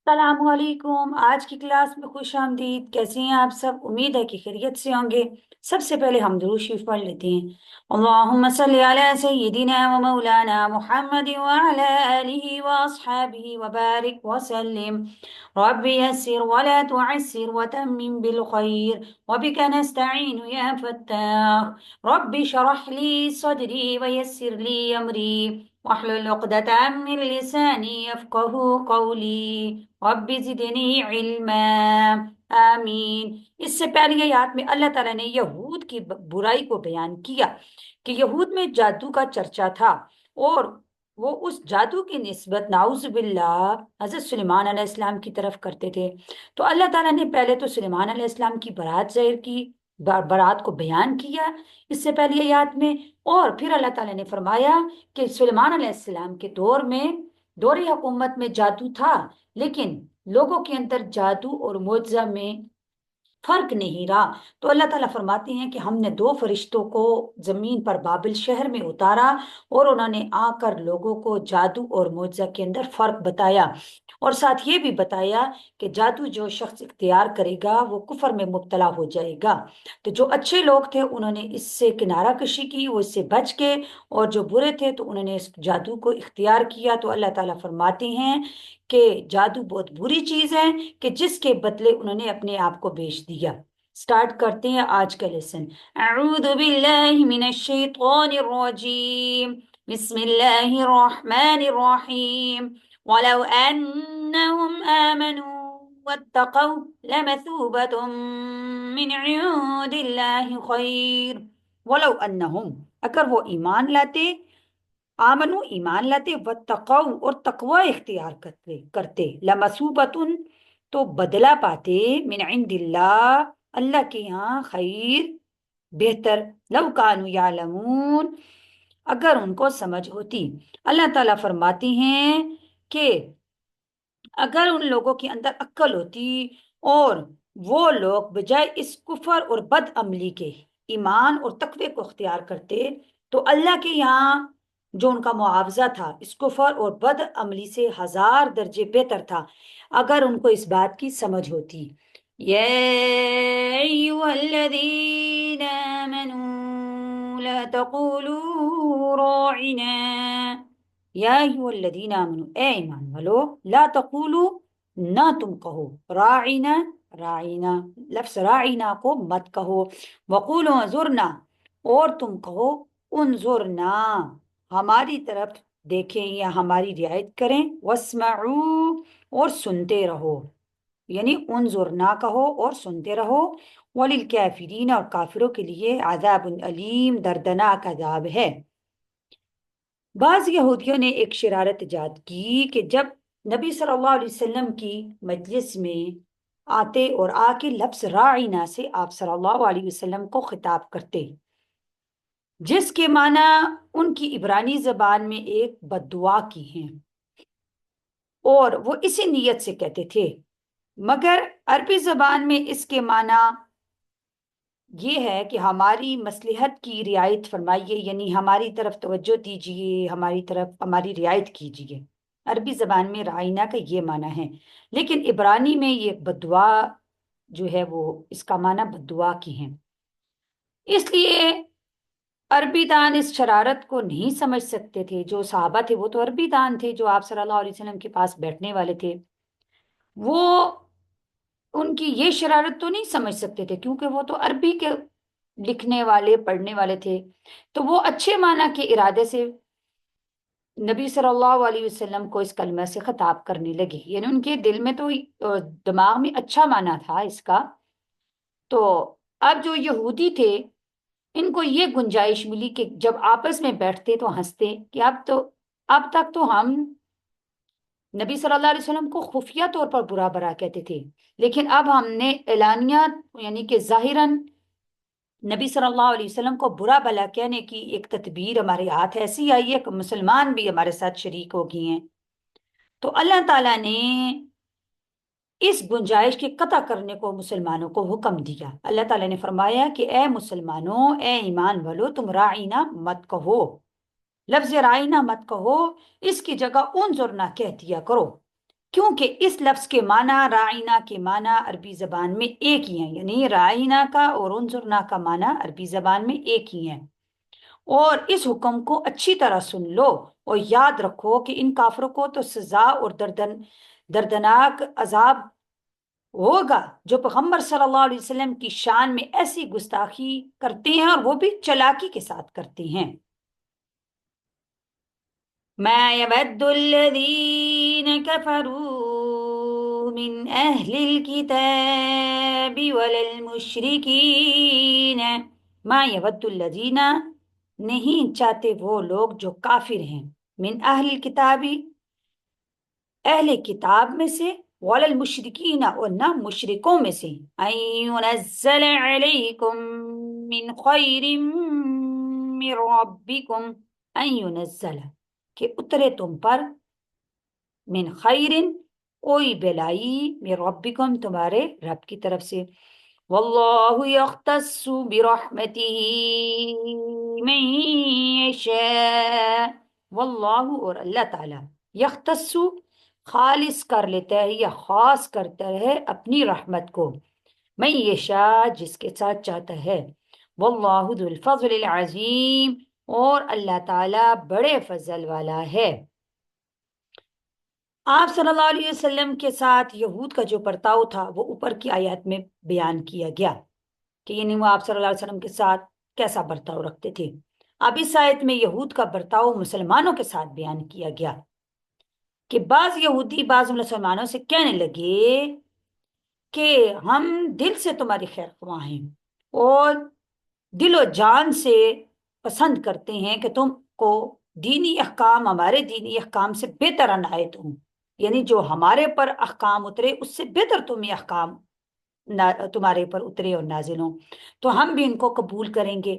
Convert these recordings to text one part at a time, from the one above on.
السلام علیکم، آج کی کلاس میں خوش آمدید۔ کیسے ہیں آپ سب؟ امید ہے کہ خیریت سے ہوں گے۔ سب سے پہلے ہم درود شریف پڑھ لیتے ہیں۔ اللہم صلی علی سیدنا و مولانا محمد وعلی آلہ واصحابہ وبارک وسلم۔ رب یسر ولا تعسر وتمم بالخیر وبک نستعین یا فتاح۔ رب شرح لی صدری ویسر لی امری واحلل عقدۃ من لسانی یفقہوا قولی رب زدنی علما۔ آمین۔ اس سے پہلی آیات میں اللہ تعالیٰ نے یہود کی برائی کو بیان کیا کہ یہود میں جادو کا چرچا تھا، اور وہ اس جادو کی نسبت نعوذ باللہ حضرت سلیمان علیہ السلام کی طرف کرتے تھے۔ تو اللہ تعالیٰ نے پہلے تو سلیمان علیہ السلام کی برات ظاہر کی، برات کو بیان کیا اس سے پہلی آیات میں، اور پھر اللہ تعالیٰ نے فرمایا کہ سلیمان علیہ السلام کے دور حکومت میں جادو تھا، لیکن لوگوں کے اندر جادو اور معجزہ میں فرق نہیں رہا۔ تو اللہ تعالیٰ فرماتے ہیں کہ ہم نے دو فرشتوں کو زمین پر بابل شہر میں اتارا، اور انہوں نے آ کر لوگوں کو جادو اور معجزہ کے اندر فرق بتایا، اور ساتھ یہ بھی بتایا کہ جادو جو شخص اختیار کرے گا وہ کفر میں مبتلا ہو جائے گا۔ تو جو اچھے لوگ تھے انہوں نے اس سے کنارہ کشی کی، وہ اس سے بچ کے، اور جو برے تھے تو انہوں نے اس جادو کو اختیار کیا۔ تو اللہ تعالیٰ فرماتے ہیں کہ جادو بہت بری چیز ہے کہ جس کے بدلے انہوں نے اپنے آپ کو بیچ دیا۔ سٹارٹ کرتے ہیں آج کا لیسن۔ اعوذ باللہ من الشیطان الرجیم، بسم اللہ الرحمن الرحیم۔ وَلَوْ أَنَّهُمْ آمَنُوا وَاتَّقَوْا لَمَثُوبَةٌ مِّنْ عِندِ اللَّهِ خَيْرٌ۔ وَلَوْ أَنَّهُمْ، اگر وہ ایمان لاتے، آمنو ایمان لاتے، واتقوا اور تقوی اختیار کرتے، لمثوبۃ تو بدلہ پاتے، من عند اللہ اللہ کے یہاں، خیر بہتر، لو کانوا یعلمون اگر ان کو سمجھ ہوتی۔ اللہ تعالیٰ فرماتے ہیں کہ اگر ان لوگوں کے اندر عقل ہوتی، اور وہ لوگ بجائے اس کفر اور بد عملی کے ایمان اور تقوی کو اختیار کرتے، تو اللہ کے یہاں جو ان کا معاوضہ تھا اس کفر اور بد عملی سے 1000 درجے بہتر تھا، اگر ان کو اس بات کی سمجھ ہوتی۔ یا ایھا الذین آمنوا لا تقولوا راعنا، یا ایھا الذین آمنوا اے ایمان والو، لا تقولو نہ تم کہو، راعنا راعنا لفظ راعنا کو مت کہو، وقولوا انظرنا اور تم کہو انظرنا ہماری طرف دیکھیں یا ہماری رعایت کریں، واسمعوا اور سنتے رہو، یعنی انظرنا کہو اور سنتے رہو، وللکافرین اور کافروں کے لیے عذاب علیم دردناک عذاب ہے۔ بعض یہودیوں نے ایک شرارت ایجاد کی کہ جب نبی صلی اللہ علیہ وسلم کی مجلس میں آتے اور آ کے لفظ راعنا سے آپ صلی اللہ علیہ وسلم کو خطاب کرتے، جس کے معنی ان کی عبرانی زبان میں ایک بد دعا کی ہیں، اور وہ اسی نیت سے کہتے تھے، مگر عربی زبان میں اس کے معنی یہ ہے کہ ہماری مصلحت کی رعایت فرمائیے، یعنی ہماری طرف توجہ دیجیے، ہماری طرف ہماری رعایت کیجیے۔ عربی زبان میں رعاینا کا یہ معنی ہے، لیکن عبرانی میں یہ بد دعا جو ہے وہ اس کا معنی بد دعا کی ہیں۔ اس لیے عربی دان اس شرارت کو نہیں سمجھ سکتے تھے۔ جو صحابہ تھے وہ تو عربی دان تھے، جو آپ صلی اللہ علیہ وسلم کے پاس بیٹھنے والے تھے، وہ ان کی یہ شرارت تو نہیں سمجھ سکتے تھے، کیونکہ وہ تو عربی کے لکھنے والے پڑھنے والے تھے۔ تو وہ اچھے معنی کے ارادے سے نبی صلی اللہ علیہ وسلم کو اس کلمہ سے خطاب کرنے لگے، یعنی ان کے دل میں تو دماغ میں اچھا معنی تھا اس کا۔ تو اب جو یہودی تھے ان کو یہ گنجائش ملی کہ جب آپس میں بیٹھتے تو ہنستے کہ اب تک تو ہم نبی صلی اللہ علیہ وسلم کو خفیہ طور پر برا برا کہتے تھے، لیکن اب ہم نے اعلانیہ یعنی کہ ظاہراً نبی صلی اللہ علیہ وسلم کو برا بھلا کہنے کی ایک تدبیر ہمارے ہاتھ ایسی آئی ہے کہ مسلمان بھی ہمارے ساتھ شریک ہو گئے ہیں۔ تو اللہ تعالیٰ نے اس گنجائش کے قطع کرنے کو مسلمانوں کو حکم دیا۔ اللہ تعالیٰ نے فرمایا کہ اے مسلمانوں، اے ایمان والو، تم راعینا مت کہو، لفظ راعینا مت کہو، اس کی جگہ انظرنا کہہ دیا کرو۔ کیونکہ اس لفظ کے معنی رائنا کے معنی عربی زبان میں ایک ہی ہیں، یعنی رائنا کا اور انظرنا کا معنی عربی زبان میں ایک ہی ہیں۔ اور اس حکم کو اچھی طرح سن لو اور یاد رکھو کہ ان کافروں کو تو سزا اور دردناک عذاب ہوگا جو پیغمبر صلی اللہ علیہ وسلم کی شان میں ایسی گستاخی کرتے ہیں، اور وہ بھی چلاکی کے ساتھ کرتے ہیں۔ ما يود الذين كفروا من أهل الكتاب ولا المشركين ما يود الذين نہیں چاہتے وہ لوگ جو کافر ہیں، من اہل الکتابی اہل کتاب میں سے، ولا المشرکین اور نہ مشرکوں میں سے، ان ينزل علیکم من خیر من ربکم، ان ينزل کہ اترے تم پر، من خیر کوئی بلائی، من ربکم تمہارے رب کی طرف سے، واللہ یختص برحمتہ من یشاء، واللہ اور اللہ تعالی، یختص خالص کر لیتا ہے یا خاص کرتا ہے اپنی رحمت کو، من یشاء جس کے ساتھ چاہتا ہے، واللہ ذو الفضل العظیم اور اللہ تعالی بڑے فضل والا ہے۔ آپ صلی اللہ علیہ وسلم کے ساتھ یہود کا جو برتاؤ تھا وہ اوپر کی آیات میں بیان کیا گیا کہ یعنی وہ آپ صلی اللہ علیہ وسلم کے ساتھ کیسا برتاؤ رکھتے تھے۔ اب اس آیت میں یہود کا برتاؤ مسلمانوں کے ساتھ بیان کیا گیا کہ بعض یہودی بعض مسلمانوں سے کہنے لگے کہ ہم دل سے تمہاری خیر خواہ ہیں اور دل و جان سے پسند کرتے ہیں کہ تم کو دینی احکام ہمارے دینی احکام سے بہتر عنایت ہوں، یعنی جو ہمارے پر احکام اترے اس سے بہتر تمہیں احکام تمہارے پر اترے اور نازل ہوں، تو ہم بھی ان کو قبول کریں گے،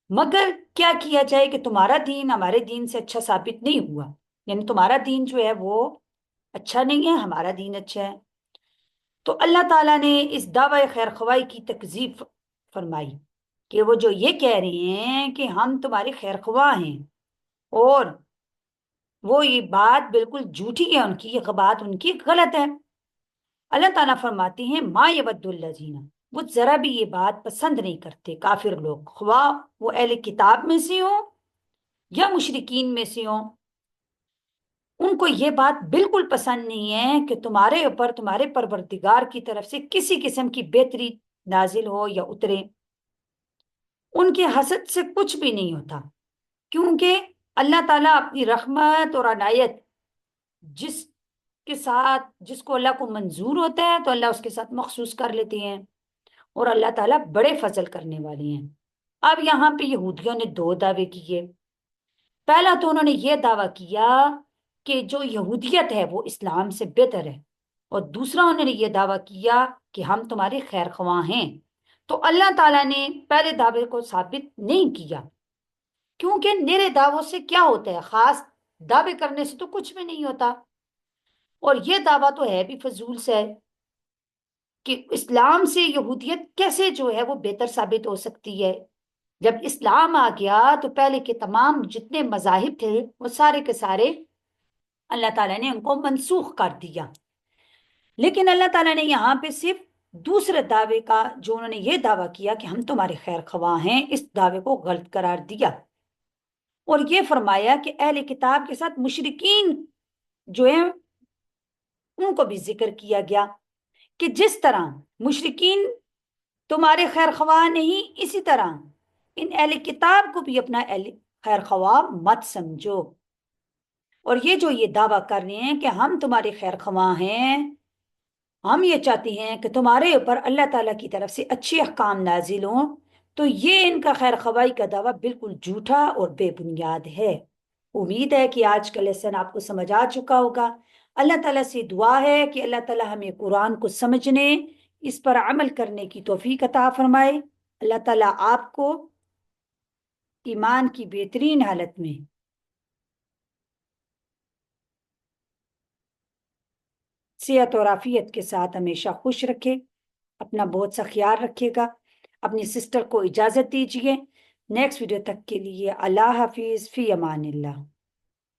مگر کیا کیا جائے کہ تمہارا دین ہمارے دین سے اچھا ثابت نہیں ہوا، یعنی تمہارا دین جو ہے وہ اچھا نہیں ہے، ہمارا دین اچھا ہے۔ تو اللہ تعالیٰ نے اس دعوی خیر خواہی کی تکذیب فرمائی کہ وہ جو یہ کہہ رہے ہیں کہ ہم تمہاری خیر خواہ ہیں، اور وہ یہ بات بالکل جھوٹی ہے، ان کی یہ بات ان کی غلط ہے۔ اللہ تعالیٰ فرماتے ہیں ما یود الذین، وہ ذرا بھی یہ بات پسند نہیں کرتے کافر لوگ، خواہ وہ اہل کتاب میں سے ہوں یا مشرکین میں سے ہوں، ان کو یہ بات بالکل پسند نہیں ہے کہ تمہارے اوپر تمہارے پروردگار کی طرف سے کسی قسم کی بہتری نازل ہو یا اترے۔ ان کے حسد سے کچھ بھی نہیں ہوتا، کیونکہ اللہ تعالیٰ اپنی رحمت اور عنایت جس کے ساتھ جس کو اللہ کو منظور ہوتا ہے تو اللہ اس کے ساتھ مخصوص کر لیتے ہیں، اور اللہ تعالیٰ بڑے فضل کرنے والے ہیں۔ اب یہاں پہ یہودیوں نے دو دعوے کیے۔ پہلا تو انہوں نے یہ دعویٰ کیا کہ جو یہودیت ہے وہ اسلام سے بہتر ہے، اور دوسرا انہوں نے یہ دعویٰ کیا کہ ہم تمہارے خیر خواہ ہیں۔ تو اللہ تعالیٰ نے پہلے دعوے کو ثابت نہیں کیا، کیونکہ نرے دعووں سے کیا ہوتا ہے، خاص دعوے کرنے سے تو کچھ بھی نہیں ہوتا، اور یہ دعویٰ تو ہے بھی فضول سے ہے کہ اسلام سے یہودیت کیسے جو ہے وہ بہتر ثابت ہو سکتی ہے۔ جب اسلام آ گیا تو پہلے کے تمام جتنے مذاہب تھے وہ سارے کے سارے اللہ تعالیٰ نے ان کو منسوخ کر دیا، لیکن اللہ تعالیٰ نے یہاں پہ صرف دوسرے دعوے کا جو انہوں نے یہ دعویٰ کیا کہ ہم تمہارے خیر خواہ ہیں، اس دعوے کو غلط قرار دیا، اور یہ فرمایا کہ اہل کتاب کے ساتھ مشرکین جو ہیں ان کو بھی ذکر کیا گیا کہ جس طرح مشرکین تمہارے خیر خواہ نہیں، اسی طرح ان اہل کتاب کو بھی اپنا اہل خیر خواہ مت سمجھو۔ اور یہ جو یہ دعویٰ کر رہے ہیں کہ ہم تمہارے خیر خواہ ہیں، ہم یہ چاہتے ہیں کہ تمہارے اوپر اللہ تعالیٰ کی طرف سے اچھے احکام نازل ہوں، تو یہ ان کا خیر خواہی کا دعویٰ بالکل جھوٹا اور بے بنیاد ہے۔ امید ہے کہ آج کا لیسن آپ کو سمجھ آ چکا ہوگا۔ اللہ تعالیٰ سے دعا ہے کہ اللہ تعالیٰ ہمیں قرآن کو سمجھنے، اس پر عمل کرنے کی توفیق عطا فرمائے۔ اللہ تعالیٰ آپ کو ایمان کی بہترین حالت میں صحت اور عافیت کے ساتھ ہمیشہ خوش رکھے۔ اپنا بہت سا خیال رکھے گا۔ اپنی سسٹر کو اجازت دیجیے۔ نیکسٹ ویڈیو تک کے لیے اللہ حافظ، فی امان اللہ۔